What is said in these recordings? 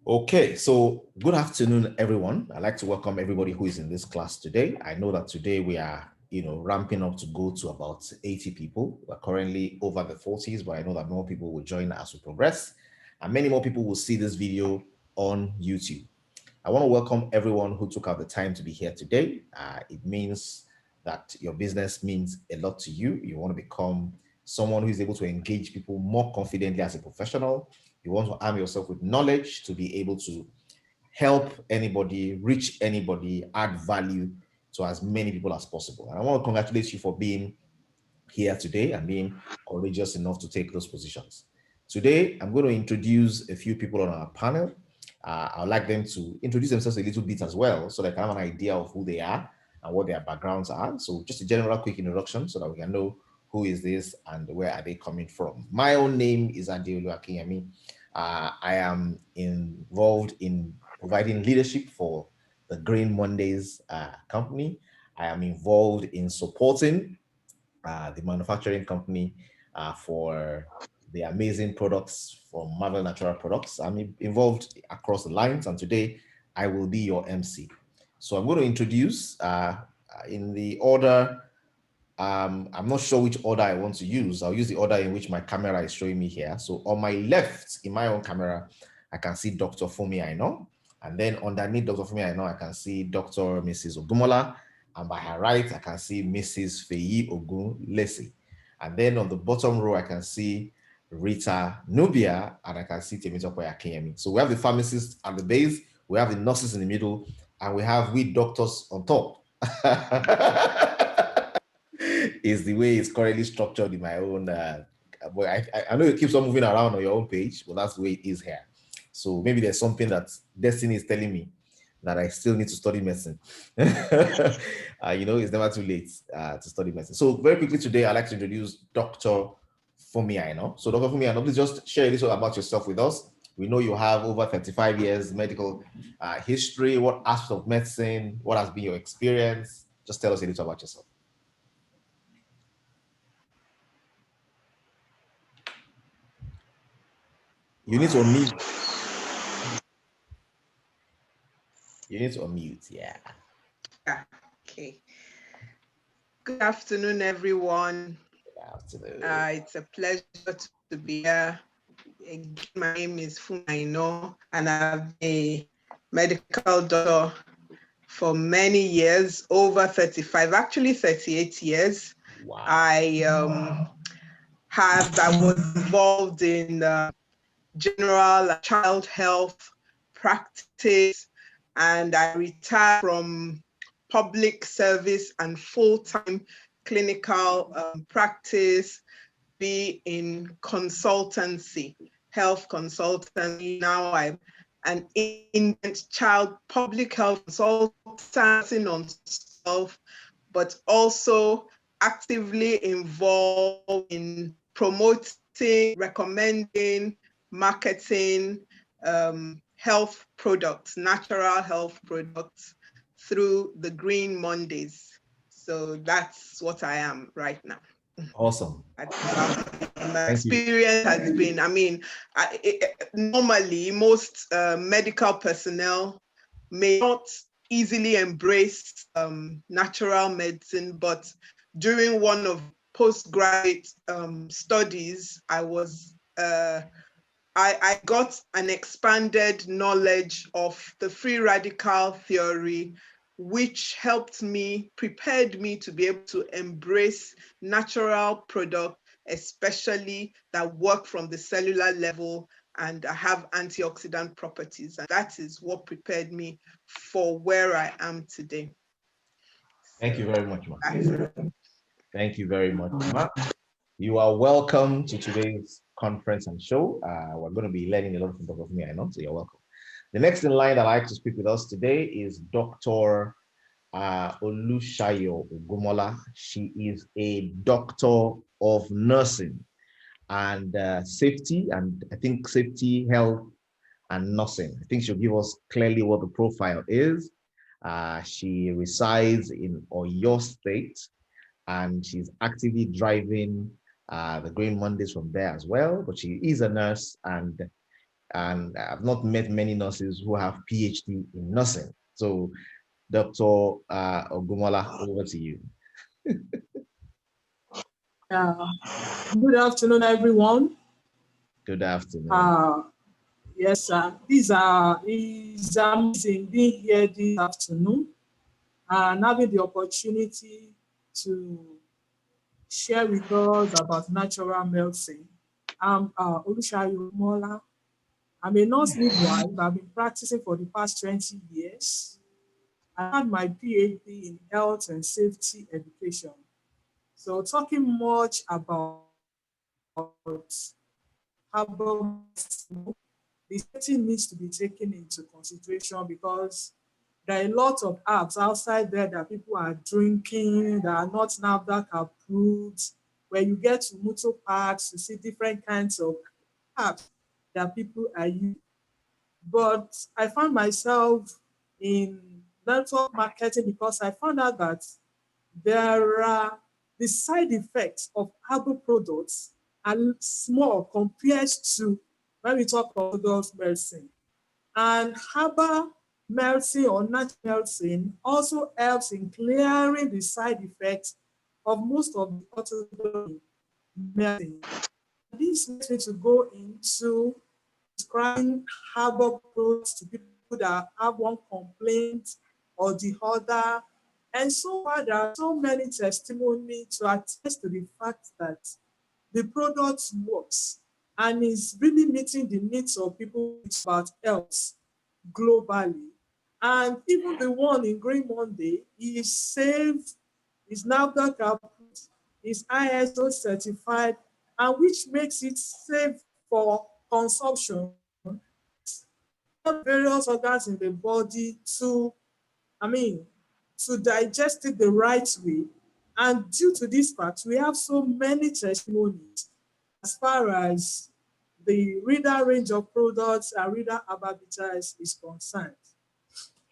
Okay, so good afternoon, everyone. I'd like to welcome everybody who is in this class today. I know that today we are, ramping up to go to about 80 people. We're currently over the 40s, but I know that more people will join as we progress, and many more people will see this video on YouTube. I want to welcome everyone who took out the time to be here today. It means that your business means a lot to you. You want to become someone who is able to engage people more confidently as a professional. You want to arm yourself with knowledge to be able to help anybody, reach anybody, add value to as many people as possible. And I want to congratulate you for being here today and being courageous enough to take those positions. Today, I'm going to introduce a few people on our panel. I'd like them to introduce themselves a little bit as well, so they can have an idea of who they are and what their backgrounds are. So just a general quick introduction so that we can know who is this and where are they coming from. My own name is Adeolu Akinyemi. I am involved in providing leadership for the Green Mondays company. I am involved in supporting the manufacturing company for the amazing products from Marvel Natural Products. I'm involved across the lines, and today I will be your MC. So I'm going to introduce in the order. I'm not sure which order I want to use. I'll use the order in which my camera is showing me here. So on my left, in my own camera, I can see Dr. Fumi Aino. And then underneath Dr. Fumi Aino, I can see Dr. Mrs. Ogumola. And by her right, I can see Mrs. Feyi Ogun Lesi. And then on the bottom row, I can see Rita Nubia, and I can see Temitope Akinyemi. So we have the pharmacists at the base, we have the nurses in the middle, and we have we doctors on top. Is the way it's currently structured in my own. But I know it keeps on moving around on your own page, but that's the way it is here. So maybe there's something that destiny is telling me that I still need to study medicine. It's never too late to study medicine. So very quickly today, I'd like to introduce Dr. Fumi Aino. So Dr. Fumi Aino, please just share a little about yourself with us. We know you have over 35 years medical history. What aspect of medicine? What has been your experience? Just tell us a little about yourself. You need to unmute. You need to unmute, yeah. Okay. Good afternoon, everyone. Good afternoon. It's a pleasure to be here. Again, my name is Fumi Aino, and I've been a medical doctor for many years, over 35, actually 38 years. Wow. I was involved in general child health practice, and I retired from public service and full-time clinical practice, be in consultancy, health consultancy. Now I'm an independent child public health consultant on self, but also actively involved in promoting, recommending, marketing health products, natural health products through the Green Mondays. So that's what I am right now. Awesome. My experience has been, normally most medical personnel may not easily embrace natural medicine, but during one of postgraduate studies, I got an expanded knowledge of the free radical theory, which prepared me to be able to embrace natural products, especially that work from the cellular level and have antioxidant properties. And that is what prepared me for where I am today. Thank you very much, Ma. Thank you very much, Ma. You are welcome to today's conference and show. We're going to be learning a lot from Dr. Fumi Aino, so you're welcome. The next in line that I'd like to speak with us today is Dr. Olushayo Ogumola. She is a doctor of nursing and safety, and I think safety, health, and nursing. I think she'll give us clearly what the profile is. She resides in Oyo State, and she's actively driving the Green Mondays from there as well. But she is a nurse, and and I've not met many nurses who have PhD in nursing. So, Dr. Ogumola, over to you. Good afternoon, everyone. Good afternoon. Yes, sir. It's amazing being here this afternoon and having the opportunity to share with us about natural medicine. I'm Olushayo Mola. I'm a nurse midwife. I've been practicing for the past 20 years. I had my PhD in health and safety education. So talking much about herbal medicine, the safety needs to be taken into consideration because there are a lot of herbs outside there that people are drinking that are not NAFDAC approved. Where you get to motor parks, you see different kinds of herbs that people are using. But I found myself in network marketing because I found out that there are the side effects of herbal products are small compared to when we talk about adult medicine. And herbal medicine or natural medicine also helps in clearing the side effects of most of the orthodox medicine. This makes me to go into describing herbal products to people that have one complaint or the other. And so far, there are so many testimonies to attest to the fact that the product works and is really meeting the needs of people about health globally. And even the one in Green Monday is safe, is NAFDAC approved, is ISO certified, and which makes it safe for consumption. Various organs in the body to digest it the right way. And due to this fact, we have so many testimonies as far as the Rita range of products and Rita Herbalife is concerned.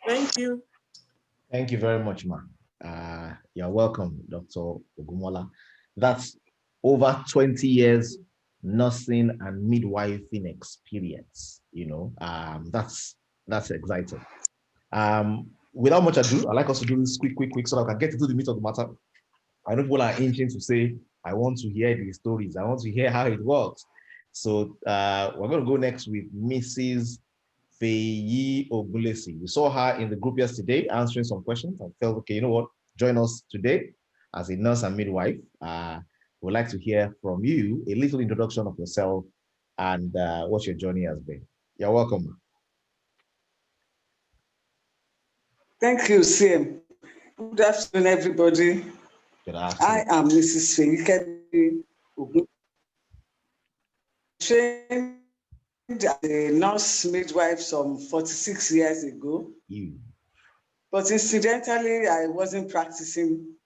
Thank you. Thank you very much, ma. You're welcome, Dr. Ogumola. That's over 20 years nursing and midwifing experience. That's exciting. Without much ado, I'd like us to do this quick, so that I can get to the meat of the matter. I know people are itching to say, I want to hear the stories. I want to hear how it works. So we're going to go next with Mrs. Feyi Ogulesi. We saw her in the group yesterday answering some questions. I felt, okay, you know what? Join us today as a nurse and midwife. We'd like to hear from you a little introduction of yourself and what your journey has been. You're welcome. Thank you, CM. Good afternoon, everybody. Good afternoon. I am Mrs. Feyi Ogulesi. Trained as a nurse midwife some 46 years ago. But incidentally, I wasn't practicing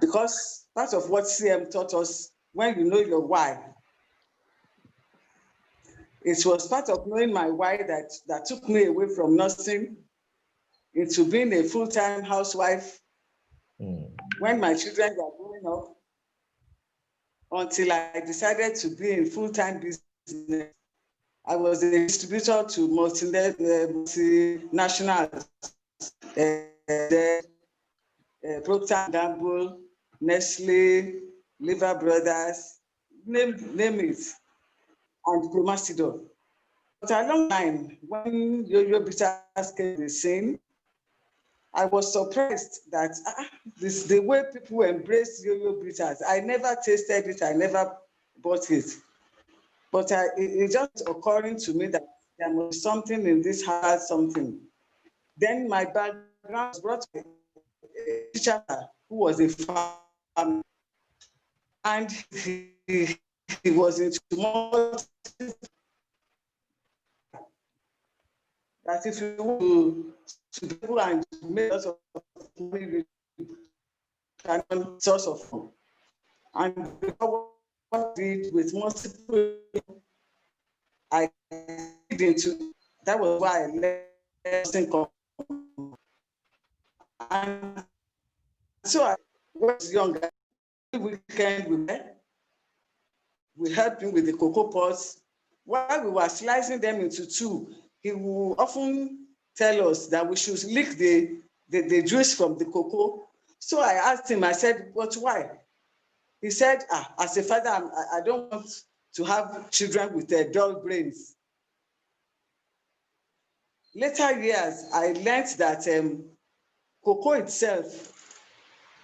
because part of what CM taught us, when you know your why, it was part of knowing my why that took me away from nursing into being a full-time housewife when my children were growing up, until I decided to be in full-time business. I was a distributor to multinationals, Procter & Gamble, Nestle, Liver Brothers, name it, and Promasidor. But along the line, when yo-yo bitters came to the scene, I was surprised that this the way people embrace yo-yo bitters. I never tasted it, I never bought it. But it just occurring to me that there must be something in this house, something. Then my background was brought to a teacher who was a farmer, and he was into that if you want to be able and make lots of money, source of fun. And what I did with multiple, I did into that was why I left income. And so I was younger. Every weekend we helped him with the cocoa pots. while we were slicing them into two, he would often tell us that we should lick the juice from the cocoa. So I asked him, I said, but why? He said, as a father, I don't want to have children with dull brains. Later years, I learned that cocoa itself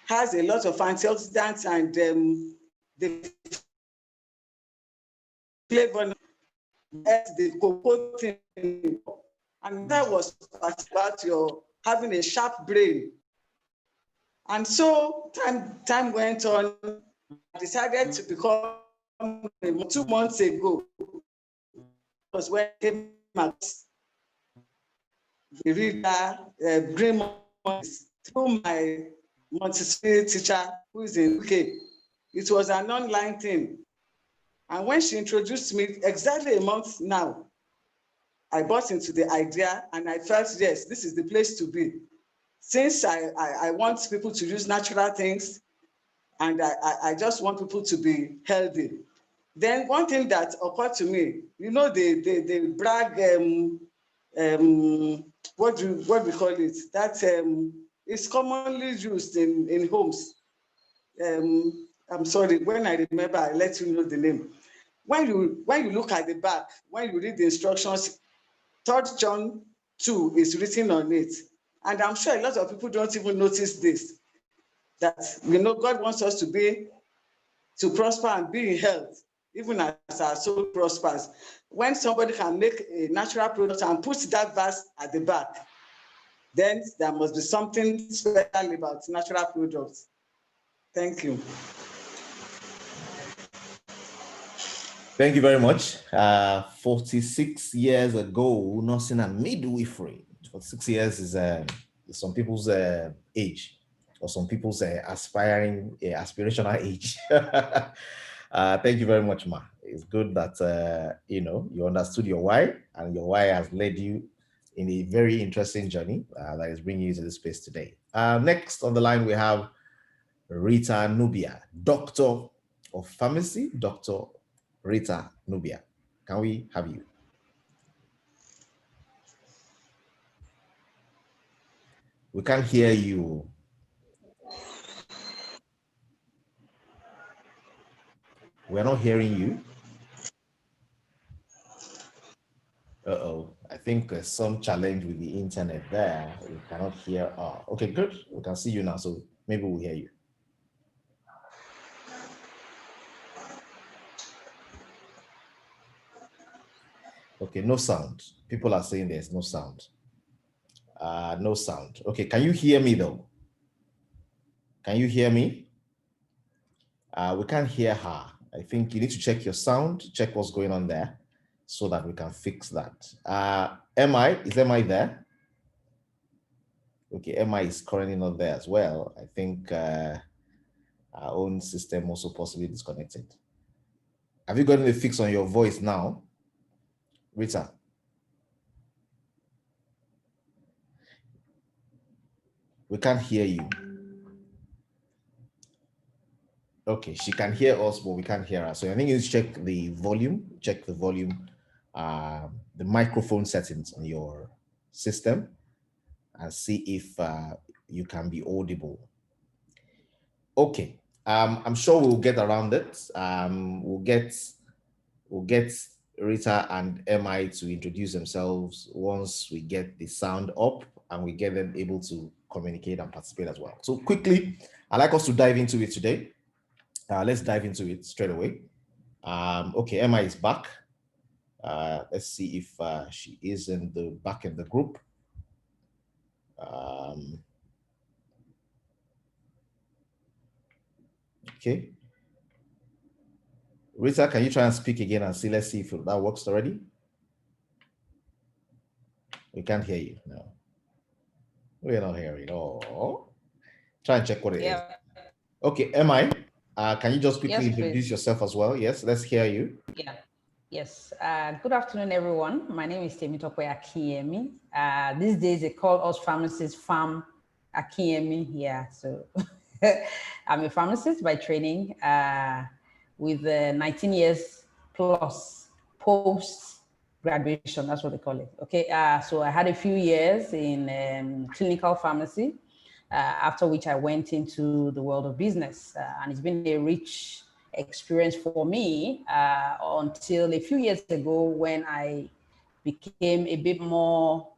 has a lot of antioxidants and the flavor the cocoa thing. And that was about your having a sharp brain. And so time went on. I decided to become 2 months ago. Was when I came out the Rita Nubia through my Montessori teacher who is in UK. It was an online thing. And when she introduced me, exactly a month now, I bought into the idea and I felt, yes, this is the place to be. Since I want people to use natural things and I just want people to be healthy. Then one thing that occurred to me, you know, they brag, what we call it? That is commonly used in homes. I'm sorry, when I remember, I'll let you know the name. When you look at the back, when you read the instructions, 3 John 2 is written on it. And I'm sure a lot of people don't even notice this, that, you know, God wants us to prosper and be in health, even as our soul prospers. When somebody can make a natural product and put that verse at the back, then there must be something special about natural products. Thank you. Thank you very much. 46 years ago, nursing and midwifery. 46 years is some people's age, or some people's aspirational age. Thank you very much, Ma. It's good that you know, you understood your why, and your why has led you in a very interesting journey that is bringing you to this space today. Next on the line, we have Rita Nubia, Doctor of Pharmacy, Dr. Rita Nubia. Can we have you? We can't hear you. We're not hearing you. Uh-oh, I think there's some challenge with the internet there. We cannot hear. Okay, good. We can see you now, so maybe we'll hear you. Okay, no sound. People are saying there's no sound. No sound. Okay, can you hear me though? Can you hear me? We can't hear her. I think you need to check your sound, check what's going on there, so that we can fix that. Is MI there? Okay, MI is currently not there as well. I think our own system also possibly disconnected. Have you gotten a fix on your voice now, Rita? We can't hear you. Okay, she can hear us, but we can't hear her. So I think you need to check the volume, the microphone settings on your system, and see if you can be audible. Okay, I'm sure we'll get around it. We'll get Rita and MI to introduce themselves once we get the sound up and we get them able to communicate and participate as well. So quickly, I'd like us to dive into it today. Let's dive into it straight away. Okay, Emma is back. Let's see if she is back in the group. Okay. Rita, can you try and speak again and see? Let's see if that works already. We can't hear you. No. We're not hearing. Oh. Try and check what it is. Okay, MI, can you just quickly introduce yourself as well? Yes, let's hear you. Yeah. Yes. Good afternoon, everyone. My name is Temitope Akinyemi. These days they call us pharmacists Farm Akinyemi here. So I'm a pharmacist by training with 19 years plus post-graduation, that's what they call it. Okay, so I had a few years in clinical pharmacy, after which I went into the world of business. And it's been a rich experience for me until a few years ago when I became a bit more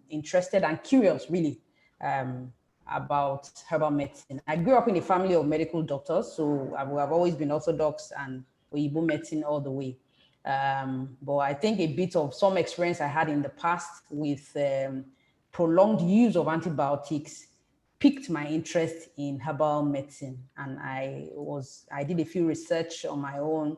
interested and curious, really, about herbal medicine. I grew up in a family of medical doctors, so I've always been orthodox and Oyibo medicine all the way. But I think a bit of some experience I had in the past with prolonged use of antibiotics piqued my interest in herbal medicine. And I did a few research on my own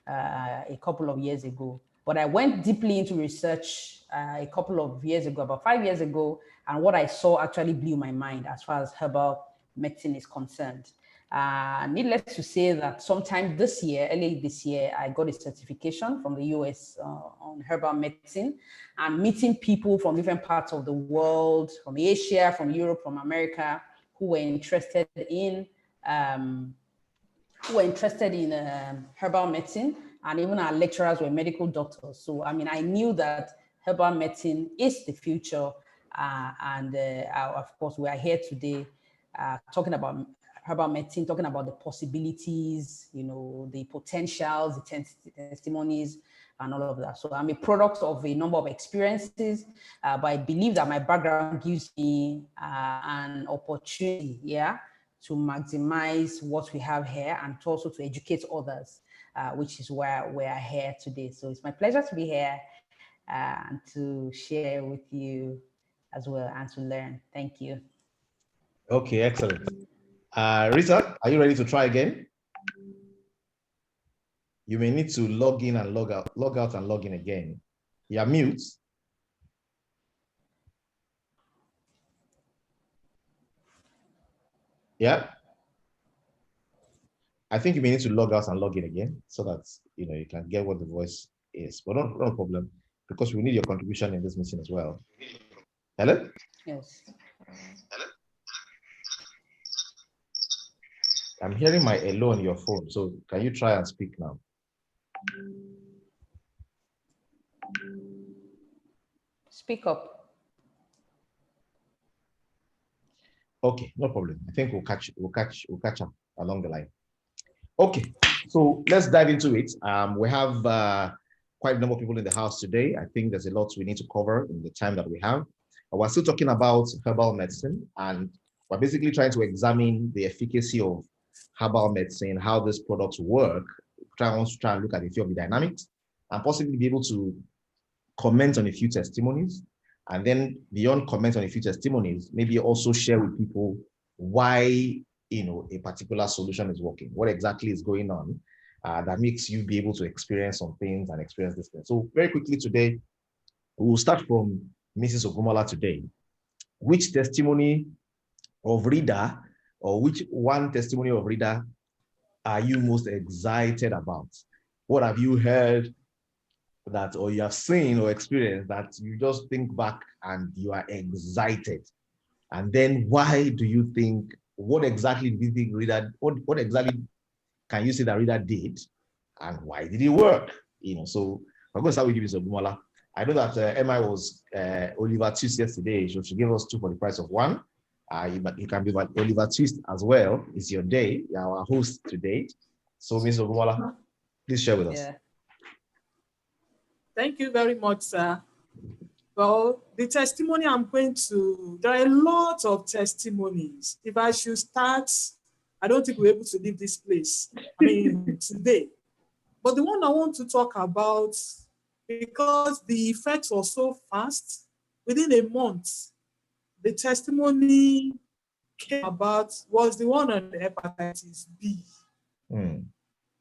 a couple of years ago. But I went deeply into research a couple of years ago, about 5 years ago, and what I saw actually blew my mind as far as herbal medicine is concerned. Needless to say that sometime this year, early this year, I got a certification from the US on herbal medicine, and meeting people from different parts of the world, from Asia, from Europe, from America, who were interested in herbal medicine, and even our lecturers were medical doctors. So, I mean, I knew that herbal medicine is the future, of course, we are here today talking about herbal medicine, talking about the possibilities, you know, the potentials, the testimonies, and all of that. So I'm a product of a number of experiences, but I believe that my background gives me an opportunity, to maximize what we have here and also to educate others, which is why we are here today. So it's my pleasure to be here and to share with you as well and to learn. Thank you. Okay, excellent. Rita, are you ready to try again? You may need to log in and log out and log in again. You're mute. Yeah. I think you may need to log out and log in again so that you can get what the voice is. But no problem, because we need your contribution in this meeting as well. Hello? Yes. Hello? I'm hearing my hello on your phone, so can you try and speak now? Speak up. Okay, no problem. I think we'll catch up along the line. Okay, so let's dive into it. We have quite a number of people in the house today. I think there's a lot we need to cover in the time that we have. We're still talking about herbal medicine, and we're basically trying to examine the efficacy of herbal medicine, how these products work. I want to try and look at a few of the dynamics and possibly be able to comment on a few testimonies. And then beyond comment on a few testimonies, maybe also share with people why a particular solution is working, what exactly is going on that makes you be able to experience some things and experience this thing. So very quickly today, we'll start from Mrs. Ogumola today. Which testimony of Rita, or which one testimony of Rita are you most excited about? What have you heard that, or you have seen or experienced that you just think back and you are excited? And then why do you think, what exactly do you think Rita, what exactly can you say that Rita did, and why did it work? So I'm going to start with you, Mr. Ogumola. I know that MI was Oliver Twist yesterday, so she gave us 2 for the price of 1. You can be Oliver Twist as well. It's your day. You're our host today. So, Mr. Ogumola, please share with us. Yeah. Thank you very much, sir. Well, the testimony there are a lot of testimonies. If I should start, I don't think we're able to leave this place, today. But the one I want to talk about, because the effects are so fast, within a month, the testimony came about was the one on hepatitis B.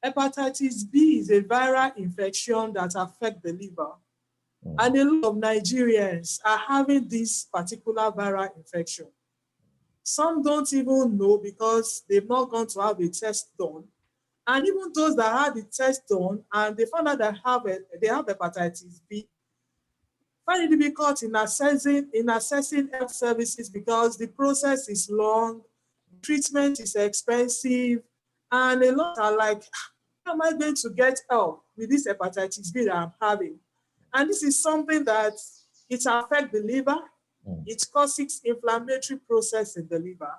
Hepatitis B is a viral infection that affects the liver. And a lot of Nigerians are having this particular viral infection. Some don't even know because they've not gone to have a test done. And even those that had the test done and they found out that they have hepatitis B, find it difficult in accessing health services because the process is long, treatment is expensive, and a lot are like, how am I going to get help with this hepatitis B that I'm having. And this is something that it affects the liver. It causes inflammatory process in the liver.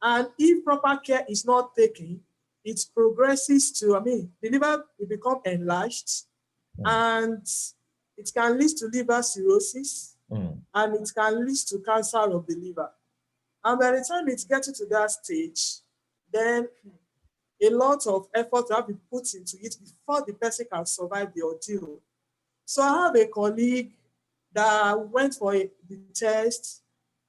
And if proper care is not taken, it progresses to, the liver will become enlarged and it can lead to liver cirrhosis and it can lead to cancer of the liver. And by the time it gets to that stage, then a lot of effort have been put into it before the person can survive the ordeal. So I have a colleague that went for the test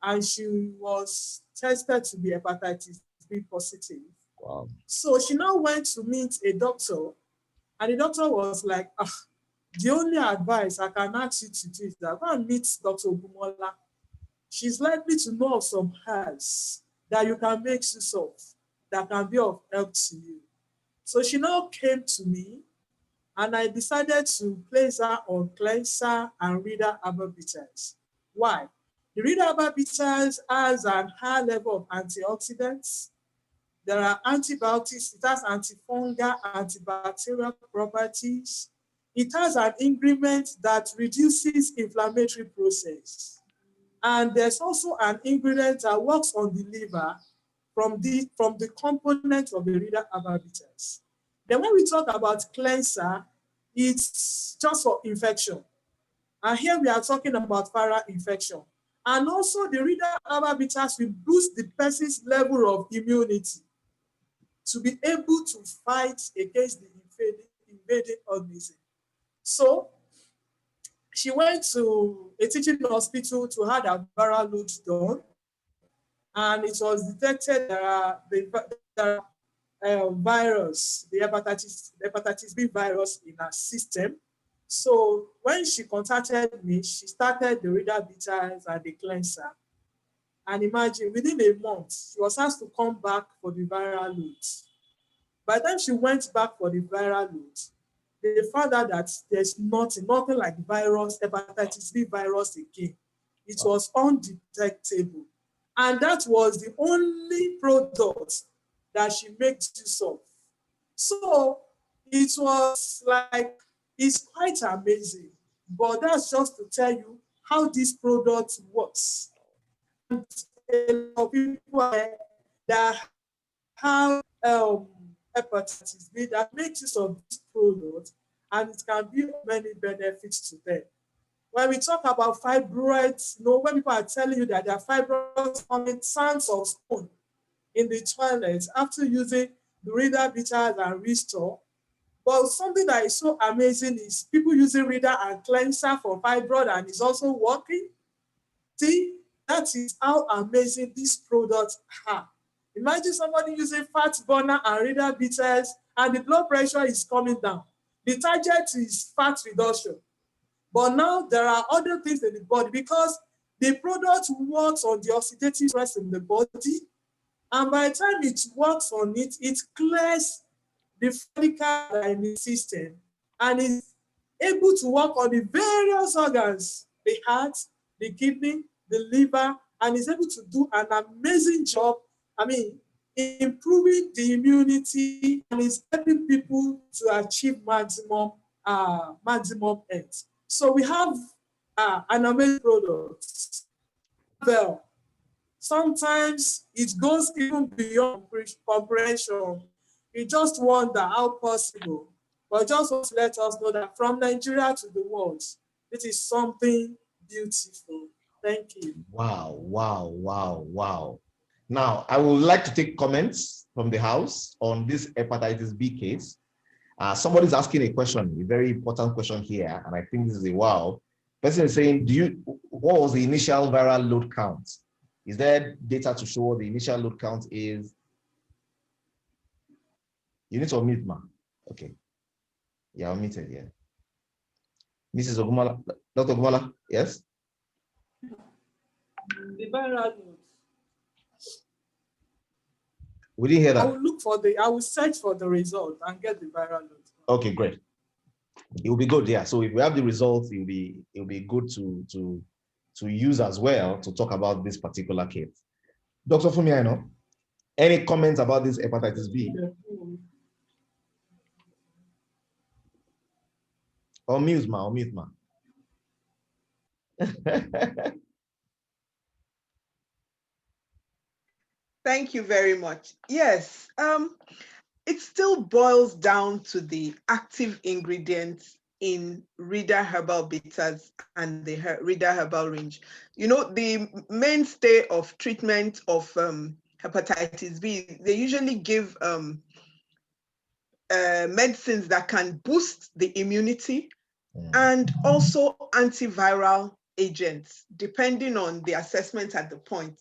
and she was tested to be hepatitis B positive. Wow. So she now went to meet a doctor and the doctor was like, the only advice I can ask you to do is that go and meet Dr. Ogumola. She's likely to know of some herbs that you can make use of that can be of help to you. So she now came to me and I decided to place her on cleanser and Rita Herbal bitters. Why? The Rita Herbal bitters has an high level of antioxidants. There are antibiotics. It has antifungal, antibacterial properties. It has an ingredient that reduces inflammatory process. And there's also an ingredient that works on the liver from the component of the Rita Herbal bitters. Then when we talk about cleanser, it's just for infection. And here we are talking about viral infection. And also the Rita Herbal bitters will boost the person's level of immunity to be able to fight against the invading organism. So she went to a teaching hospital to have a viral load done. And it was detected there are virus, the hepatitis B virus in her system. So when she contacted me, she started the Rita bitters and the cleanser. And imagine, within a month, she was asked to come back for the viral load. By the time she went back for the viral load, they found out that there's nothing like hepatitis B virus again. It was undetectable. And that was the only product that she made use of. So it was like, it's quite amazing. But that's just to tell you how this product works. And a lot of people that have hepatitis B that make use of this product, and it can be many benefits to them. When we talk about fibroids, when people are telling you that there are fibroids on sands of stone in the toilet after using the Rita bitters and Restore. But something that is so amazing is people using Rita and cleanser for fibroid and it's also working. See, that is how amazing these products are. Imagine somebody using fat burner and Rita bitters and the blood pressure is coming down. The target is fat reduction. But now there are other things in the body because the product works on the oxidative stress in the body. And by the time it works on it, it clears the follicle in the system and is able to work on the various organs, the heart, the kidney, the liver, and is able to do an amazing job. Improving the immunity and is helping people to achieve maximum health. So we have an amazing product. Well, sometimes it goes even beyond comprehension. We just wonder how possible. But just want to let us know that from Nigeria to the world, it is something beautiful. Thank you. Wow, wow, wow, wow. Now, I would like to take comments from the house on this hepatitis B case. Somebody's asking a question, a very important question here, and I think this is a wow. Person is saying, what was the initial viral load count? Is there data to show what the initial load count is? You need to unmute, ma. Okay. Yeah, unmuted, yeah. Mrs. Ogumola, Dr. Ogumola, yes? The viral load. We didn't hear that. I will search for the result and get the viral load. Okay, great. It will be good, yeah. So if we have the results, it'll be good to use as well to talk about this particular case. Dr. Fumiano, any comments about this hepatitis B? Unmute, ma. Unmute, ma. Thank you very much. Yes, it still boils down to the active ingredients in Rita Herbal Bitters and the Rita Herbal range. You know, the mainstay of treatment of hepatitis B, they usually give medicines that can boost the immunity and also antiviral agents, depending on the assessment at the point.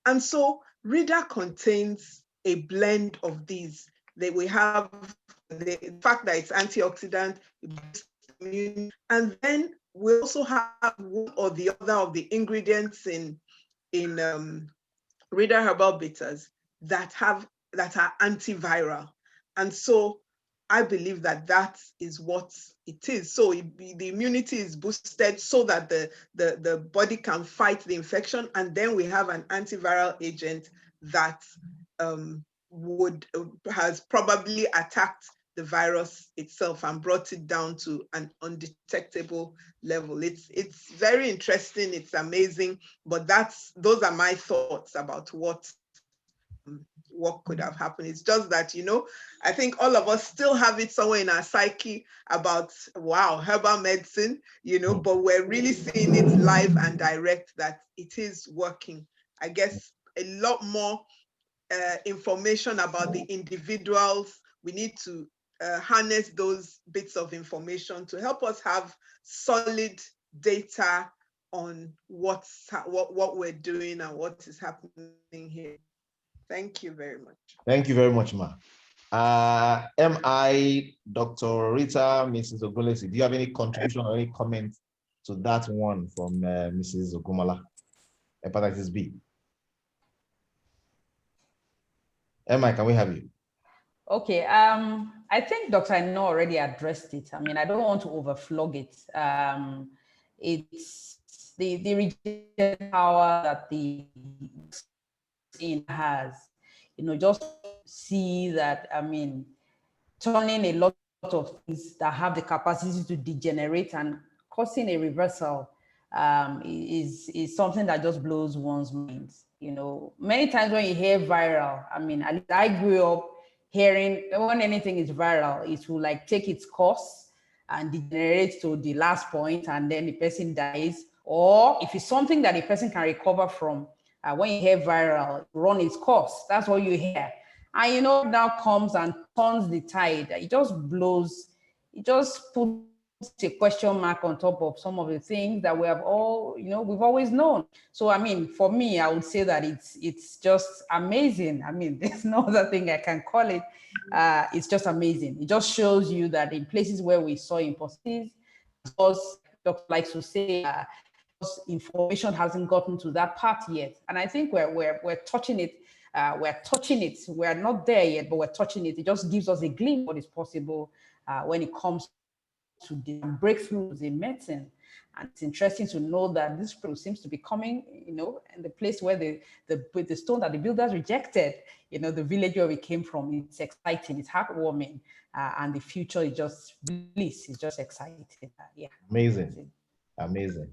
And so Rita contains a blend of these. That we have the fact that it's antioxidant, and then we also have one or the other of the ingredients in Rita Herbal Bitters that are antiviral. And so I believe that that is what it is. So the immunity is boosted so that the body can fight the infection. And then we have an antiviral agent that has probably attacked the virus itself and brought it down to an undetectable level. It's very interesting. It's amazing. But those are my thoughts about what could have happened. It's just that, you know, I think all of us still have it somewhere in our psyche about, wow, herbal medicine, you know, but we're really seeing it live and direct that it is working. I guess a lot more information about the individuals. We need to harness those bits of information to help us have solid data on what we're doing and what is happening here. Thank you very much. Thank you very much, ma. MI, Dr. Rita, Mrs. Ogolesi, do you have any contribution or any comment to that one from Mrs. Ogumala, hepatitis B? MI, can we have you? Okay, I think Dr. Aino already addressed it. I mean, I don't want to overflog it. It's the regenerative power that the vaccine has. You know, just see that, I mean, turning a lot of things that have the capacity to degenerate and causing a reversal is something that just blows one's mind. You know, many times when you hear viral, I mean, at least I grew up hearing when anything is viral, it will like take its course and degenerate to the last point and then the person dies. Or if it's something that the person can recover from, when you hear viral, run its course. That's what you hear. And you know, now comes and turns the tide. It just blows, it just puts a question mark on top of some of the things that we have all, you know, we've always known. So, I mean, for me, I would say that it's just amazing. I mean, there's no other thing I can call it. It's just amazing. It just shows you that in places where we saw impossibilities, because Dr. likes to say, information hasn't gotten to that part yet. And I think we're touching it. We're touching it. We're not there yet, but we're touching it. It just gives us a glimpse of what is possible when it comes to the breakthroughs in medicine. And it's interesting to know that this seems to be coming, you know, in the place where the stone that the builders rejected, you know, the village where we came from. It's exciting, it's heartwarming, and the future is just bliss. It's just exciting. Yeah. Amazing. Amazing.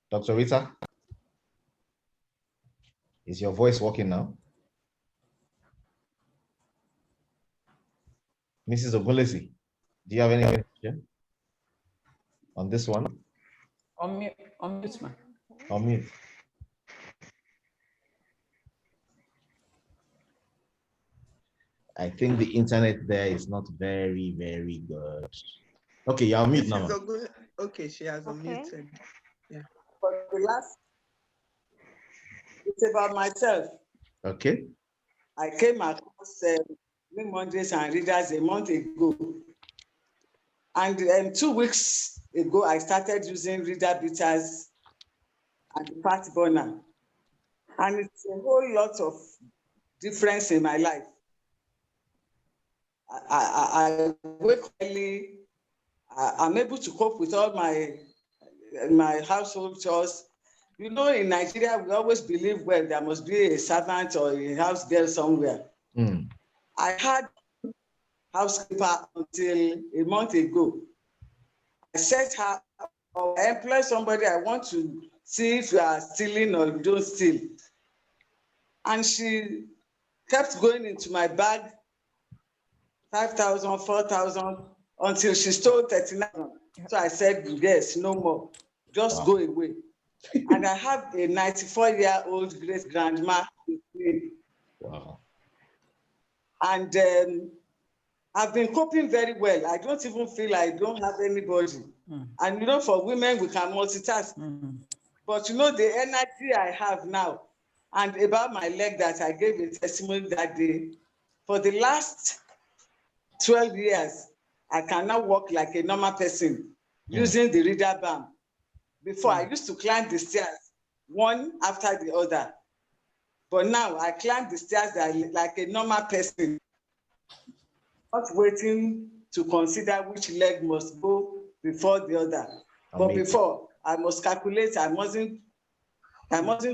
Dr. Rita, is your voice working now? Mrs. Ogolesi, do you have any question on this one? Unmute, ma'am. Unmute. I think the internet there is not very, very good. Okay, you're on mute now. Okay, she has unmuted. Yeah. For the last, it's about myself. Okay. I came across Mondays and Readers a month ago. And 2 weeks ago, I started using Rita Bitters and fat burner. And it's a whole lot of difference in my life. I wake early. I'm able to cope with all my household chores. You know, in Nigeria, we always believe, well, there must be a servant or a house girl somewhere. I had housekeeper until a month ago. set her or employ somebody. I want to see if you are stealing or you don't steal. And she kept going into my bag, 5,000, 4,000, until she stole 39,000. So I said, yes, no more. Just go away. And I have a 94-year-old great grandma with me. Wow. And I've been coping very well. I don't even feel I don't have anybody. And you know, for women, we can multitask. But you know, the energy I have now, and about my leg that I gave a testimony that day, for the last 12 years, I can now walk like a normal person using the reader balm. Before, I used to climb the stairs, one after the other. But now I climb the stairs like a normal person, not waiting to consider which leg must go before the other. Amazing. But before, I must calculate, I mustn't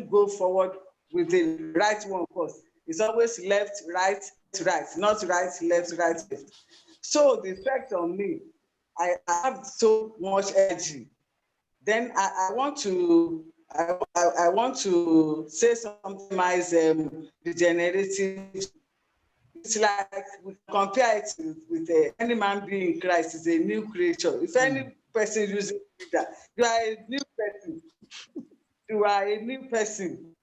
go forward with the right one first. It's always left, right, not right, left, right, left. So the effect on me, I have so much energy. Then I want to say something as regenerative. It's like we compare it with any man being in Christ is a new creature. If any person uses that, you are a new person. You are a new person.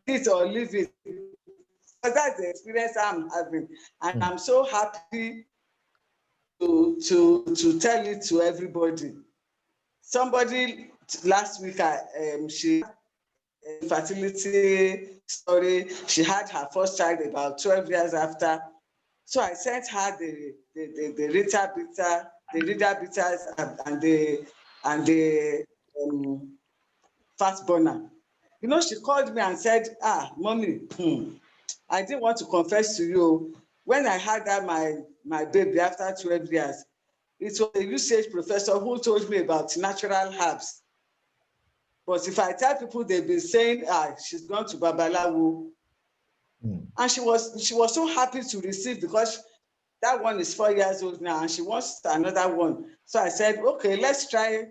It or leave it. So that's the experience I'm having, and I'm so happy to tell it to everybody. Somebody last week, she fertility story. She had her first child about 12 years after. So I sent her the Rita bitter, the Rita bitters, and the fast burner. You know, she called me and said, mommy, I didn't want to confess to you. When I had that my baby after 12 years, it was a UCH professor who told me about natural herbs. But if I tell people, they've been saying, she's gone to Babalawo. And she was so happy to receive, because that one is 4 years old now and she wants another one. So I said, okay, let's try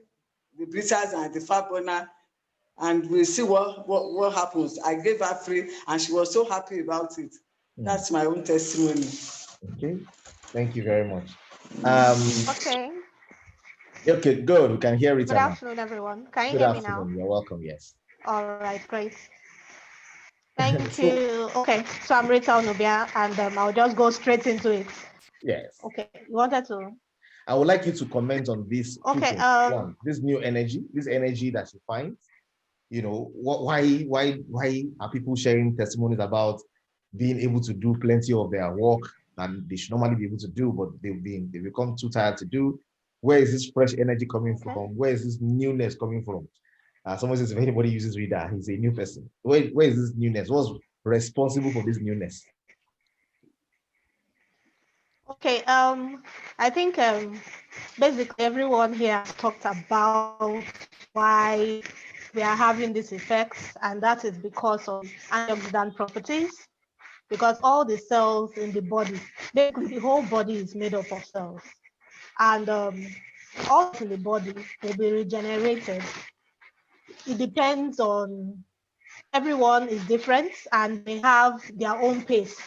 the bitters and the fat burner and we'll see what happens. I gave her free and she was so happy about it. That's my own testimony. Okay, thank you very much. Okay. Okay, good. We can hear it. Good afternoon, everyone. Can you hear me now? You're welcome. Yes. All right, great. Thank you. Okay, so I'm Rita Nubia, and I'll just go straight into it. Yes. Okay, you wanted to? I would like you to comment on this. Okay. One, this new energy, this energy that she finds. You know, why are people sharing testimonies about being able to do plenty of their work and they should normally be able to do, but they become too tired to do? Where is this fresh energy coming from? Where is this newness coming from? Someone says if anybody uses Reader, he's a new person. Where is this newness? What's responsible for this newness? Okay, I think basically everyone here has talked about why we are having these effects, and that is because of antioxidant properties, because all the cells in the body, basically the whole body is made up of cells, and all in the body will be regenerated. It depends on, everyone is different and they have their own pace,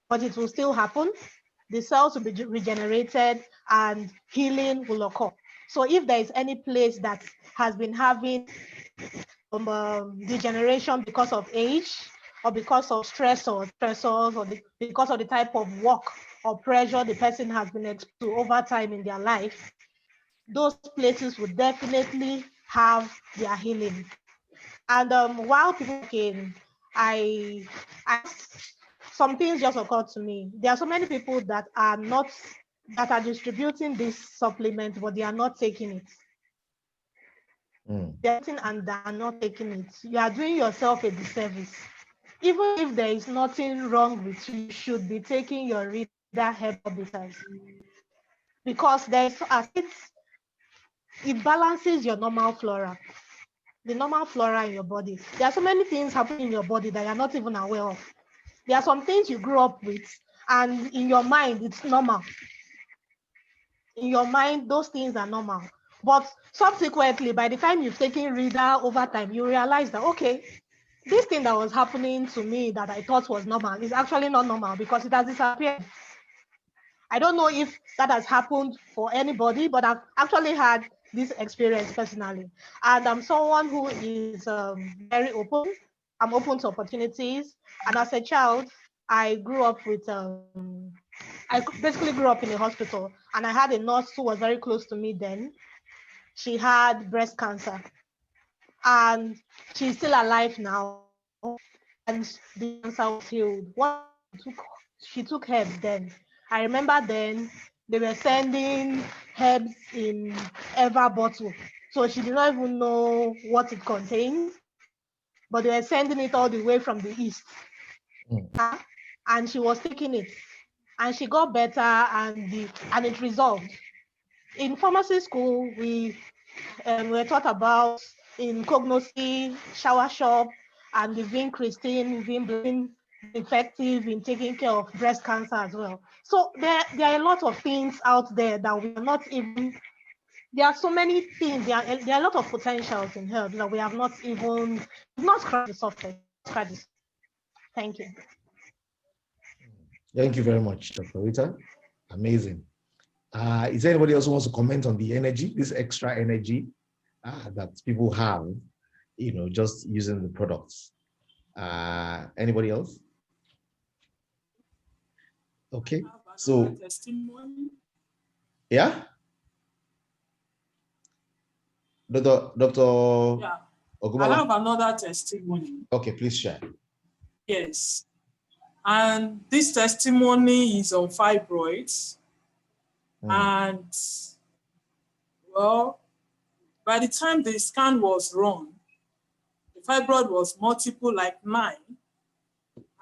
but it will still happen. The cells will be regenerated and healing will occur. So if there is any place that has been having degeneration because of age or because of stressors or because of the type of work or pressure the person has been exposed to over time in their life, those places would definitely have their healing. And while people came, I some things just occurred to me. There are so many people that are distributing this supplement, but they are not taking it. They're taking and they are not taking it. You are doing yourself a disservice. Even if there is nothing wrong with you, you should be taking your Rita Herbal bitters, because it balances your normal flora. The normal flora in your body. There are so many things happening in your body that you're not even aware of. There are some things you grew up with, and in your mind, it's normal. In your mind, those things are normal. But subsequently, by the time you've taken Rita over time, you realize that, okay, this thing that was happening to me that I thought was normal is actually not normal because it has disappeared. I don't know if that has happened for anybody, but I've actually had this experience personally. And I'm someone who is very open. I'm open to opportunities. And as a child, I grew up with, I basically grew up in a hospital. And I had a nurse who was very close to me then. She had breast cancer. And she's still alive now. And the cancer was healed. She took herbs then. I remember then they were sending herbs in ever bottle. So she did not even know what it contains, but they were sending it all the way from the east. And she was taking it. And she got better and it resolved. In pharmacy school, we were taught about in cognosy, shower shop, and the Christine, being effective in taking care of breast cancer as well. So there are a lot of things out there that we are not even, there are so many things, there are a lot of potentials in herbs that we have not even, not scratched the surface. Thank you. Thank you very much, Dr. Rita. Amazing. Is there anybody else who wants to comment on the energy, this extra energy that people have, just using the products? Anybody else? Okay, so testimony. Yeah, Dr. Yeah, Ogumala. I have another testimony. Okay, please share. Yes, and this testimony is on fibroids. And well, by the time the scan was run, the fibroid was multiple, like 9.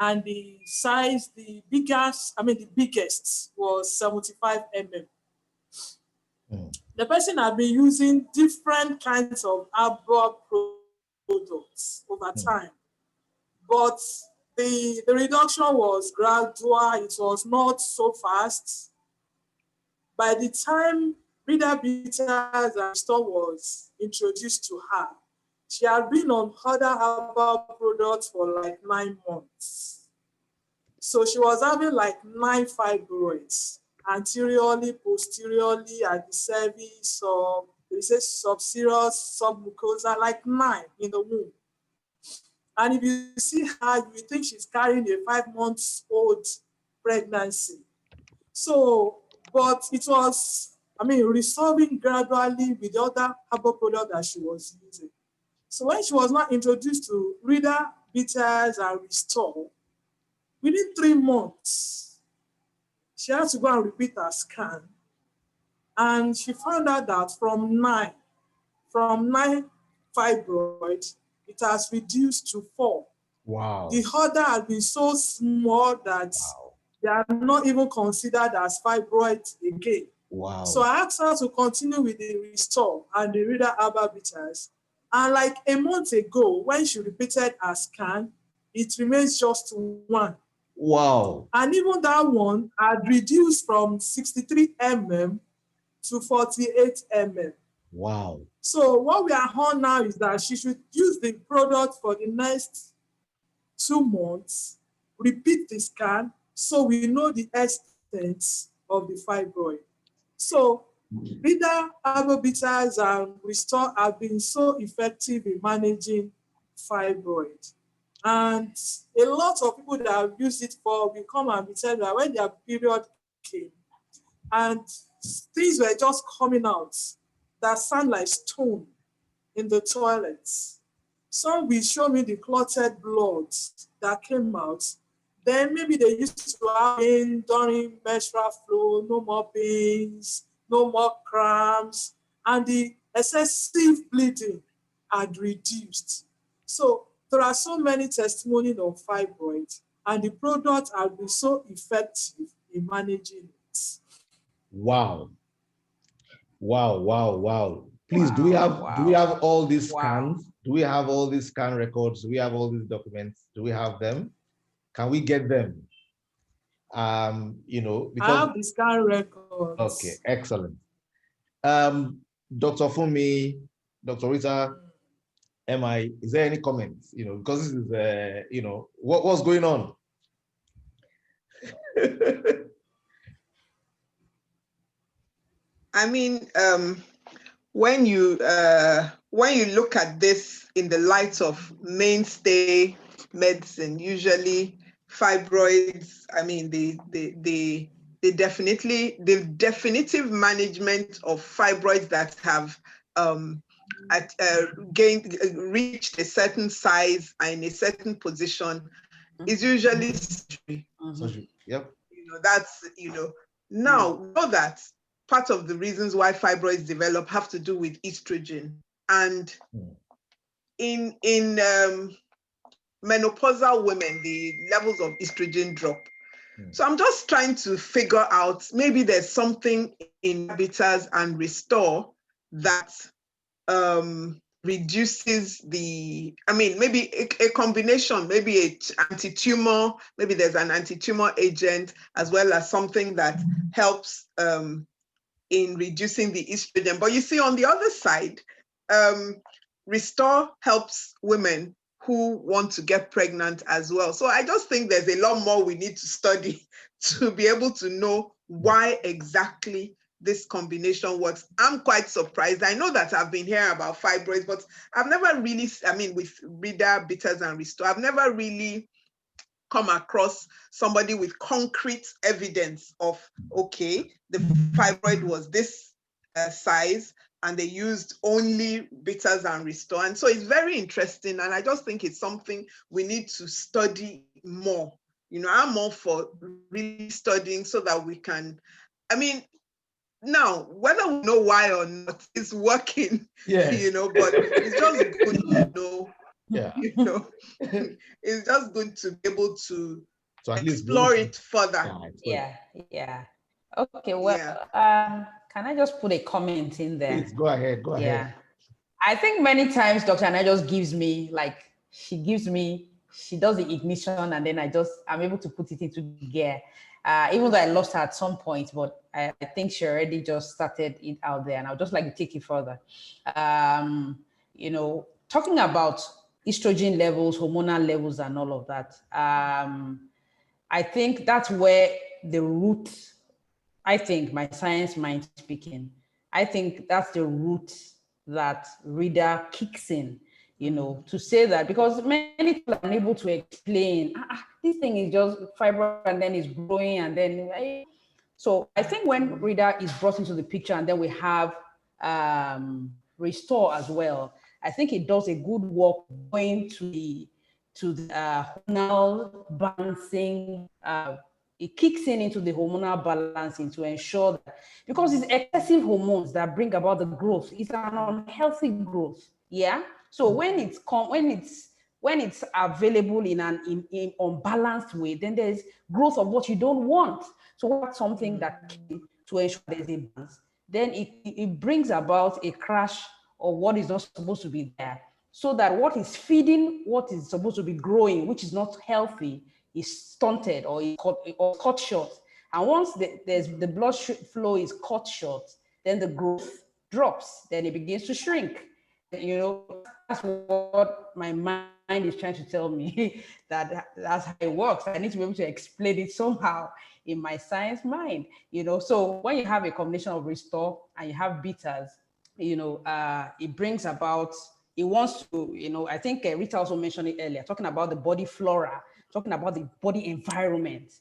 And the size, the biggest was 75 mm. The person had been using different kinds of herbal products over time. But the reduction was gradual, it was not so fast. By the time Rita Bitters and Store was introduced to her, she had been on other herbal products for like 9 months. So she was having like 9 fibroids, anteriorly, posteriorly, at the cervix, or they say subserous, submucosa, like 9 in the womb. And if you see her, you think she's carrying a 5-month-old pregnancy. So, but it was, resolving gradually with the other herbal product that she was using. So when she was not introduced to Rita Bitters and Restore, within 3 months, she had to go and repeat her scan. And she found out that from 9 fibroids, it has reduced to 4. Wow. The other has been so small that they are not even considered as fibroids again. Wow. So I asked her to continue with the Restore and the Rita Herbal Bitters. And like a month ago, when she repeated her scan, it remains just 1. Wow. And even that one had reduced from 63 mm to 48 mm. Wow. So what we are on now is that she should use the product for the next 2 months, repeat the scan, so we know the extent of the fibroid. So Rita Herbal Bitters and Restore have been so effective in managing fibroid. And a lot of people that have used it for will come and be telling that when their period came and things were just coming out that sound like stone in the toilets. Some will show me the clotted blood that came out. Then maybe they used to have pain during menstrual flow, no more pains, no more cramps, and the excessive bleeding had reduced. So there are so many testimonies of fibroids, and the product has been so effective in managing it. Wow. Wow, wow, wow. Please, do we have all these scans? Do we have all these scan records? Do we have all these documents? Do we have them? Can we get them? Because I have the scan records. okay, excellent. Dr. Fumi, Dr. Rita, MI, is there any comments? Because this is, what's going on? I mean, when you look at this in the light of mainstay medicine, usually fibroids, I mean, the definitive management of fibroids that have reached a certain size and in a certain position is usually surgery. Surgery. Yep. That's now we know that part of the reasons why fibroids develop have to do with estrogen, and in menopausal women the levels of estrogen drop. So I'm just trying to figure out, maybe there's something in Habitas and Restore that reduces maybe a combination, maybe an anti-tumor, maybe there's an anti-tumor agent, as well as something that helps in reducing the estrogen. But you see, on the other side, Restore helps women who want to get pregnant as well. So I just think there's a lot more we need to study to be able to know why exactly this combination works. I'm quite surprised. I know that I've been hearing about fibroids, but I've never really, with Rita, Bitters, and Restore, I've never really come across somebody with concrete evidence of, okay, the fibroid was this size and they used only Bitters and Restore. And so it's very interesting. And I just think it's something we need to study more. I'm all for really studying so that we can, now, whether we know why or not, it's working, but it's just good to know. Yeah. It's just good to be able to at least explore it further. Yeah. Okay, well, can I just put a comment in there? Please, go ahead. Yeah. I think many times Dr. Anna just gives me, she does the ignition, and then I'm able to put it into gear. Even though I lost her at some point, but I think she already just started it out there, and I'd just like to take it further. Talking about estrogen levels, hormonal levels, and all of that, I think that's where the root, I think, my science mind speaking, I think that's the root that Rita kicks in, to say that, because many people are unable to explain, this thing is just fibroid and then it's growing and then, so I think when Rita is brought into the picture and then we have Restore as well, I think it does a good work going to the hormonal balancing. It kicks into the hormonal balancing to ensure that, because it's excessive hormones that bring about the growth. It's an unhealthy growth. Yeah. So when it's available in an unbalanced way, then there's growth of what you don't want. So that's something that to ensure there's a balance. Then it brings about a crash of what is not supposed to be there, so that what is feeding what is supposed to be growing, which is not healthy, is stunted or cut short. And once the blood flow is cut short, then the growth drops, then it begins to shrink. That's what my mind is trying to tell me, that's how it works. I need to be able to explain it somehow in my science mind, So when you have a combination of Restore and you have Bitters, it brings about, it wants to, I think Rita also mentioned it earlier, talking about the body flora, talking about the body environment,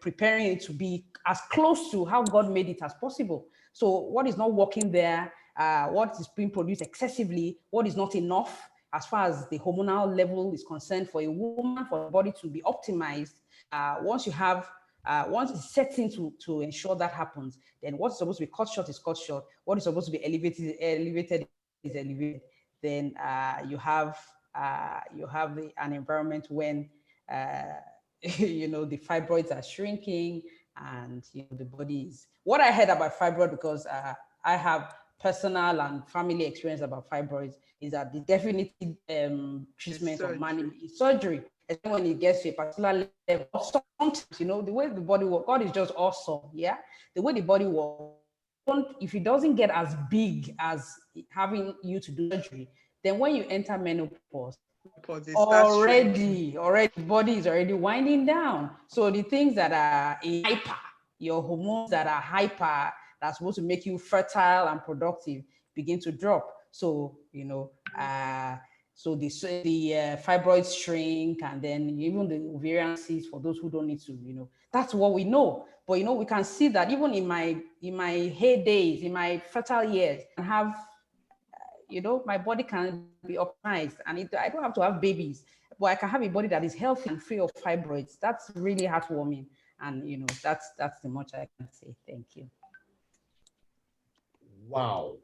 preparing it to be as close to how God made it as possible. So what is not working there, what is being produced excessively, what is not enough as far as the hormonal level is concerned for a woman, for the body to be optimized. Once it's set in to ensure that happens, then what's supposed to be cut short is cut short. What is supposed to be elevated is elevated. Then you have an environment when the fibroids are shrinking, and the body is. What I heard about fibroid, because I have personal and family experience about fibroids, is that the definitive treatment of management is surgery. And when it gets to a particular level, sometimes, the way the body works, God is just awesome. Yeah, the way the body works, if it doesn't get as big as having you to do surgery, then when you enter menopause, already body is already winding down. So the things that are hyper, your hormones that are hyper, that's supposed to make you fertile and productive, begin to drop. So so the fibroids shrink, and then even the ovarian cysts, for those who don't need to, that's what we know. But we can see that even in my heydays, in my fertile years, I have my body can be optimized, and I don't have to have babies, but I can have a body that is healthy and free of fibroids. That's really heartwarming, and that's the much I can say. Thank you. Wow.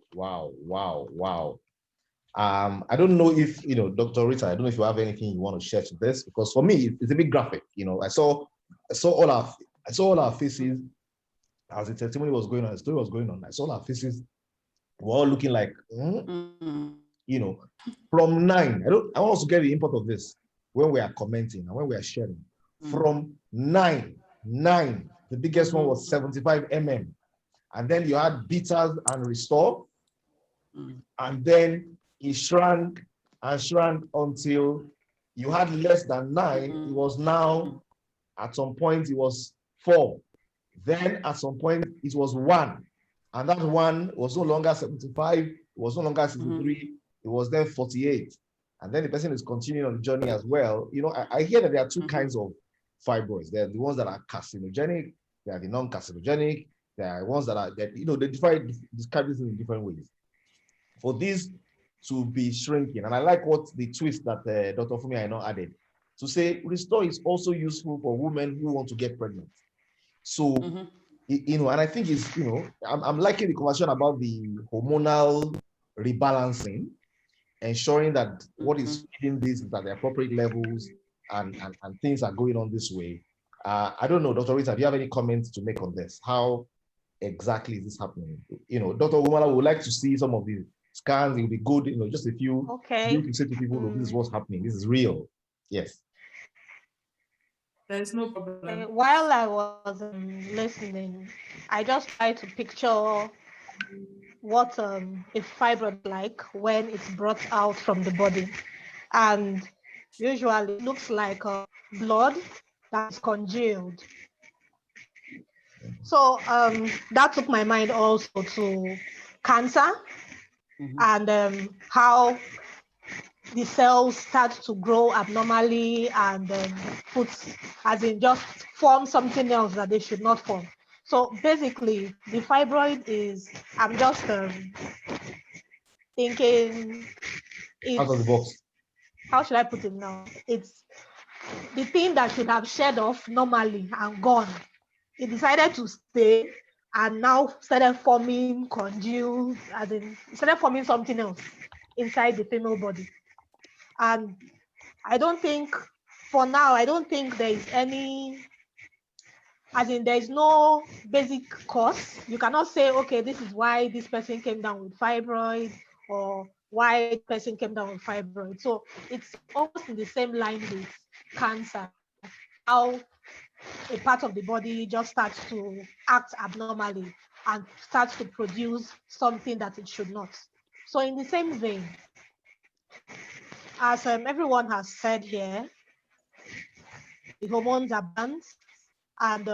I don't know if Dr. Rita, I don't know if you have anything you want to share to this, because for me it's a bit graphic. I saw all our faces as the testimony was going on, the story was going on. I saw our faces were all looking like from 9. I want us to get the input of this when we are commenting and when we are sharing. From 9, the biggest one was 75 mm, and then you had betas and restore, and then it shrank until you had less than 9. It was now, at some point it was 4, then at some point it was 1, and that 1 was no longer 75, it was no longer 63, it was then 48, and then the person is continuing on the journey as well. I hear that there are two kinds of fibroids. There are the ones that are carcinogenic, there are the non-carcinogenic, there are ones that are they describe this in different ways. For these to be shrinking, and I like what the twist that Dr. Fumi Aino added, to say Restore is also useful for women who want to get pregnant. So, and I think it's, I'm liking the conversation about the hormonal rebalancing, ensuring that what is feeding this is at the appropriate levels, and things are going on this way. I don't know, Dr. Rita, do you have any comments to make on this? How exactly is this happening? Dr. Wumala would like to see some of the scans. It would be good, just a few. Okay. You can say to people, this is what's happening. This is real. Yes. There is no problem. While I was listening, I just tried to picture what a fibroid like when it's brought out from the body, and usually it looks like blood that's congealed. So that took my mind also to cancer, and how the cells start to grow abnormally and just form something else that they should not form. So basically, the fibroid is, I'm just thinking, Out of the box. How should I put it now? It's the thing that should have shed off normally and gone. It decided to stay and now started forming congeals, started forming something else inside the female body. And for now, I don't think there is any, there is no basic cause. You cannot say, okay, this is why this person came down with fibroid, or why the person came down with fibroid. So it's almost in the same line with cancer, how a part of the body just starts to act abnormally and starts to produce something that it should not. So in the same vein, as everyone has said here, the hormones are balanced, and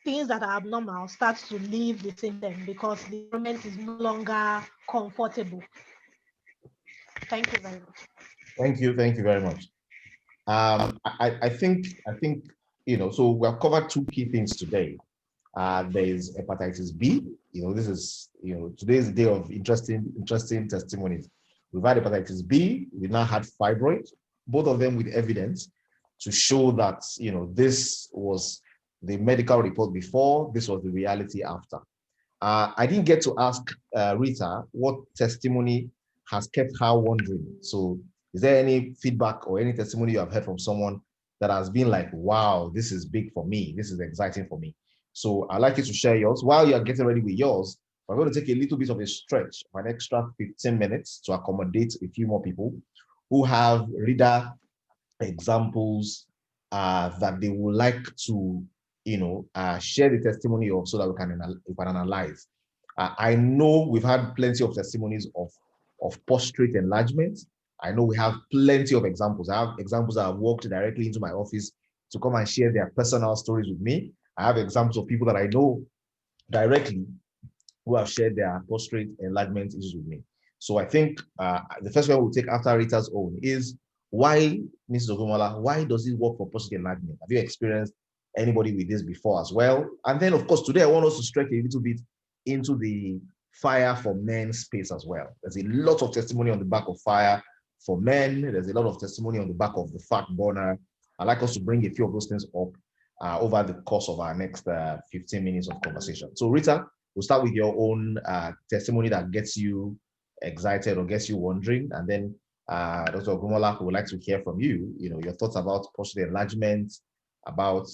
things that are abnormal start to leave the system because the environment is no longer comfortable. Thank you very much. Thank you very much. I think so we have covered two key things today. There is hepatitis B. This is today's day of interesting testimonies. We've had hepatitis B. We now had fibroid. Both of them with evidence to show that this was the medical report before, this was the reality after. I didn't get to ask Rita what testimony has kept her wondering. So is there any feedback or any testimony you have heard from someone that has been like, wow, this is big for me, this is exciting for me? So I'd like you to share yours. While you're getting ready with yours, we're going to take a little bit of a stretch for an extra 15 minutes to accommodate a few more people who have reader examples that they would like to share the testimony of, so that we can analyze. I know we've had plenty of testimonies of prostate enlargement. I know we have plenty of examples. I have examples that have walked directly into my office to come and share their personal stories with me. I have examples of people that I know directly who have shared their prostate enlargement issues with me. So I think the first one we'll take after Rita's own is, why, Mrs. Ogumola, why does it work for prostate enlargement? Have you experienced anybody with this before as well? And then, of course, today I want us to stretch a little bit into the fire for men space as well. There's a lot of testimony on the back of fire for men. There's a lot of testimony on the back of the fat burner. I'd like us to bring a few of those things up over the course of our next 15 minutes of conversation. So Rita, we'll start with your own testimony that gets you excited or gets you wondering, and then Dr. Ogumola, we would like to hear from you. You know, your thoughts about prostate enlargement, about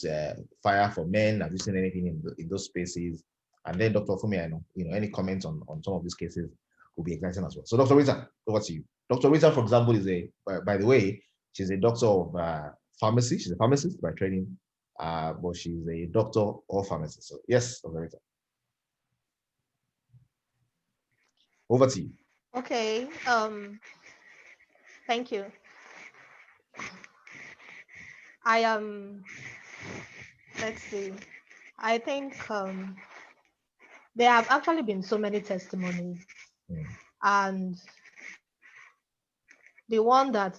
fire for men. Have you seen anything in those spaces? And then Dr. Fumi, I know, any comments on some of these cases will be exciting as well. So Dr. Rita, over to you. Dr. Rita, for example, is by the way, she's a doctor of pharmacy. She's a pharmacist by training, but she's a doctor of pharmacy. So yes, Dr. Rita. Over to you. Okay. Thank you. I am. Let's see. I think there have actually been so many testimonies, and the one that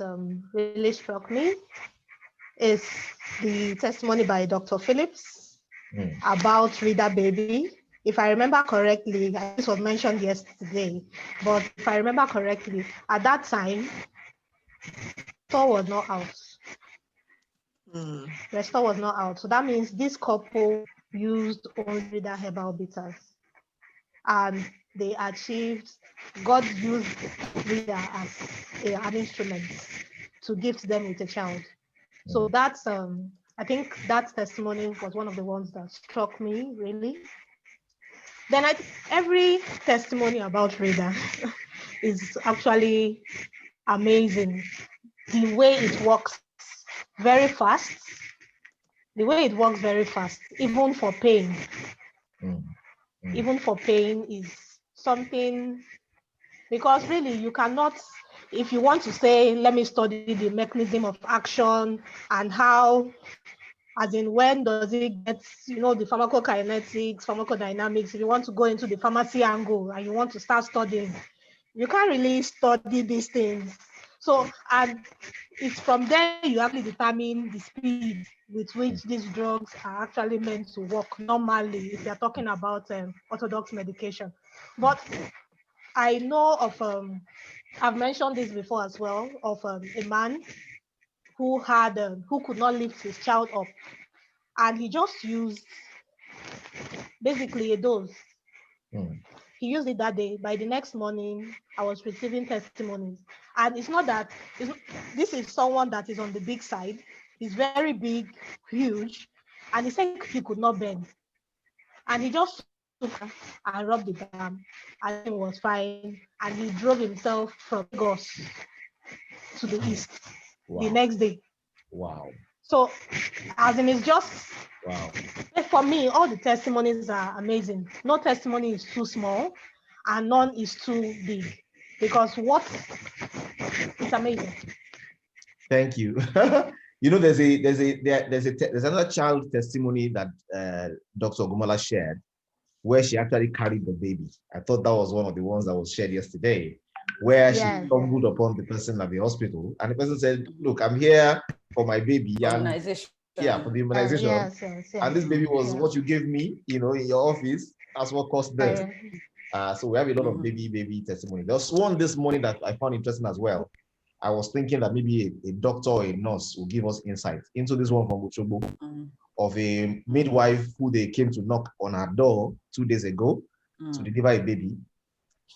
really struck me is the testimony by Dr. Phillips about Rita baby. If I remember correctly, this was mentioned yesterday, but if I remember correctly, at that time, Restore was not out. Restore was not out. So that means this couple used only Rita Herbal bitters. And they achieved, God used Rita as an instrument to gift them with a child. So that's, I think that testimony was one of the ones that struck me, really. Then every testimony about Rita is actually amazing. The way it works very fast. The way it works very fast, even for pain. Even for pain is something, because really you cannot, if you want to say, let me study the mechanism of action and how, as in when does it get, the pharmacokinetics, pharmacodynamics, if you want to go into the pharmacy angle and you want to start studying, you can't really study these things. So, and it's from there you actually determine the speed with which these drugs are actually meant to work normally, if you're talking about orthodox medication. But I know of, I've mentioned this before as well, of a man who could not lift his child up, and he just used basically a dose. He used it that day. By the next morning, I was receiving testimonies. And it's not that, this is someone that is on the big side. He's very big, huge, and he said he could not bend. And he just took her and rubbed the dam, and it was fine. And he drove himself from Lagos to the east the next day. Wow. So, as in, it's just, wow. For me, all the testimonies are amazing. No testimony is too small, and none is too big, because it's amazing. Thank you. There's another child testimony that Dr. Ogumola shared, where she actually carried the baby. I thought that was one of the ones that was shared yesterday, where she stumbled upon the person at the hospital, and the person said, "Look, I'm here for my baby." Immunization. For the immunization. Yes. And this baby was what you gave me, in your office. That's what cost them. So we have a lot of baby testimony. There was one this morning that I found interesting as well. I was thinking that maybe a doctor or a nurse will give us insight into this one from Buchobo, of a midwife who they came to knock on her door 2 days ago to deliver a baby.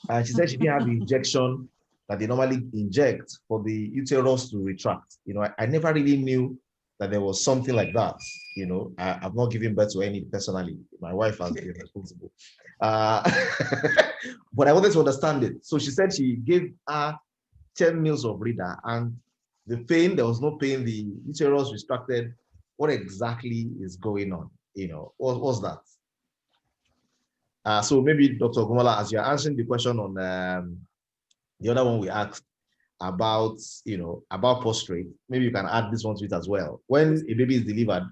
And she said she didn't have the injection that they normally inject for the uterus to retract. I never really knew that there was something like that. I've not given birth to any personally. My wife has been responsible. But I wanted to understand it. So she said she gave her 10 mils of Rita, and the pain, there was no pain, the uterus retracted. What exactly is going on? What was that? So maybe Dr. Gumala, as you're answering the question on the other one we asked about, about prostrate, maybe you can add this one to it as well. When a baby is delivered,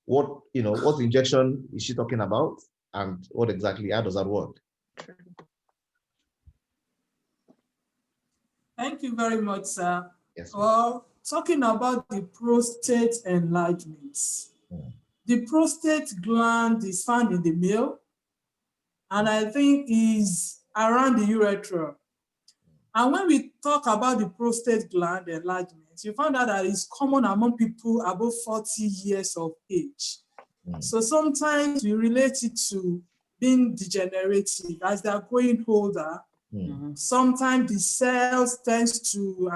what injection is she talking about, and what exactly, how does that work? Thank you very much, sir. Yes. Well, talking about the prostate enlargement. The prostate gland is found in the male, and I think is around the urethra. And when we talk about the prostate gland enlargement, you found out that it's common among people above 40 years of age. So sometimes we relate it to being degenerative as they're growing older. Sometimes the cells tends to,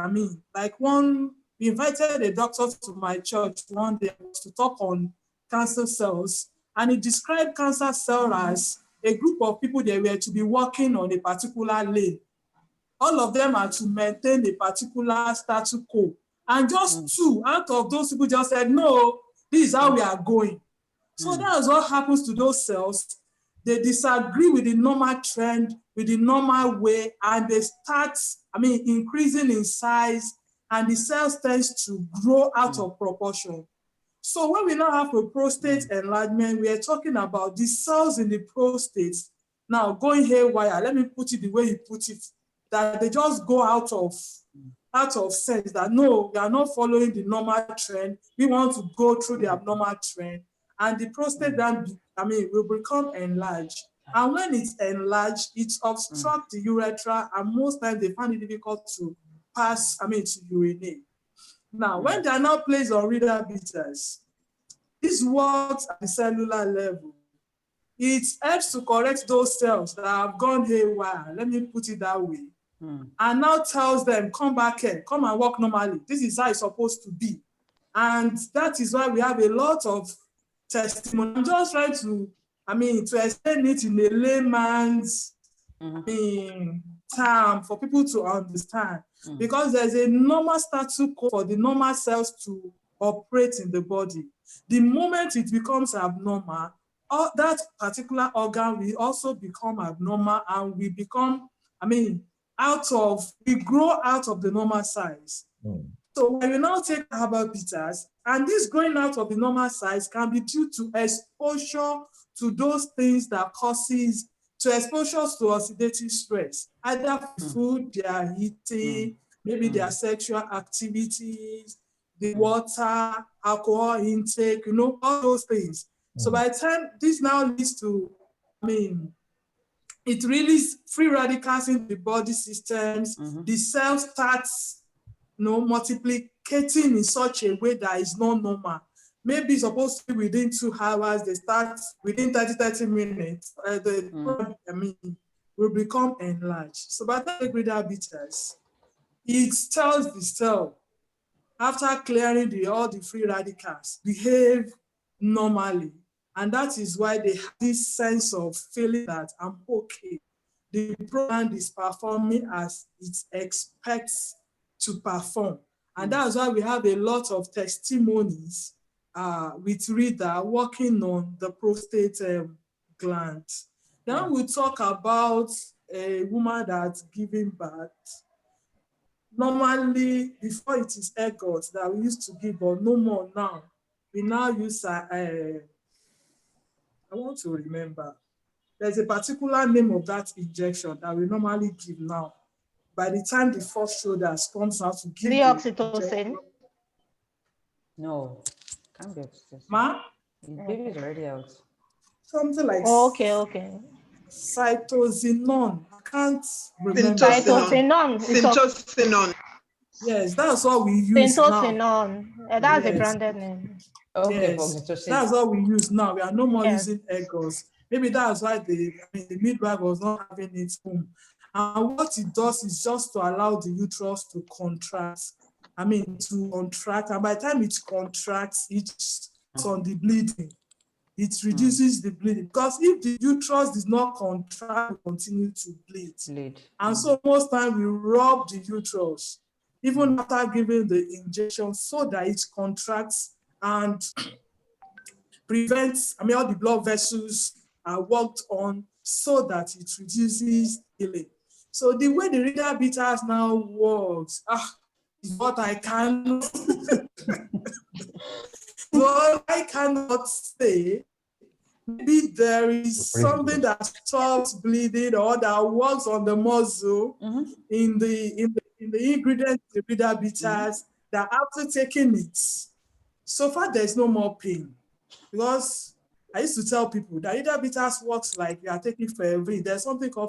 we invited a doctor to my church one day to talk on cancer cells, and he described cancer cells as a group of people that were to be working on a particular lane. All of them are to maintain a particular status quo. And just two out of those people just said, no, this is how we are going. So that is what happens to those cells. They disagree with the normal trend, with the normal way, and they start, increasing in size, and the cells tends to grow out of proportion. So when we now have a prostate enlargement, we are talking about the cells in the prostate now going haywire. Let me put it the way you put it, that they just go out of sense, that no, we are not following the normal trend. We want to go through the abnormal trend. And the prostate then, will become enlarged. And when it's enlarged, it obstructs the urethra, and most times they find it difficult to pass, to urinate. Now, when they are now placed on Rita beaters, this works at the cellular level. It helps to correct those cells that have gone haywire, let me put it that way, and now tells them, come back here, come and walk normally. This is how it's supposed to be. And that is why we have a lot of testimony. I'm just trying to, to explain it in a layman's term for people to understand. Because there's a normal status quo for the normal cells to operate in the body. The moment it becomes abnormal, that particular organ will also become abnormal, and we become, we grow out of the normal size. So when you now take herbal bitters, and this growing out of the normal size can be due to exposure to those things that causes, to exposure to oxidative stress, either food they are eating, maybe their sexual activities, the water, alcohol intake, all those things. So by the time this now leads to, it releases free radicals in the body systems, the cell starts multiplicating in such a way that is not normal. Maybe it's supposed to be within 2 hours, they start within 30 minutes, will become enlarged. So by the time bitters, it tells the cell, after clearing all the free radicals, behave normally. And that is why they have this sense of feeling that I'm okay. The program is performing as it expects to perform. And that's why we have a lot of testimonies with Rita working on the prostate gland. Then we'll talk about a woman that's giving birth. Normally, before it is ergot that we used to give, but no more now. We now use, I want to remember, there's a particular name of that injection that we normally give now. By the time the first shoulders comes out to give the oxytocin. No, can't be oxytocin. Ma? The baby is already out. Something like Okay. cytosinon. I can't remember. Syntocinon. Yes, that's what we use now. That's a branded name. Okay, yes, that's what we use now. We are no more using ergots. Maybe that's why the midwife was not having it home. And what it does is just to allow the uterus to contract. And by the time it contracts, it's on the bleeding. It reduces the bleeding. Because if the uterus does not contract, it continue to bleed. And so most times we rub the uterus, even after giving the injection, so that it contracts and prevents, all the blood vessels are worked on so that it reduces healing. So the way the Rita bitters now works, is what I cannot, what I cannot say. Maybe there is something that stops bleeding or that works on the muscle in the ingredients, the Rita bitters, that after taking it, so far there's no more pain. Because I used to tell people that Rita bitters works like you are taking Fertility. There's something called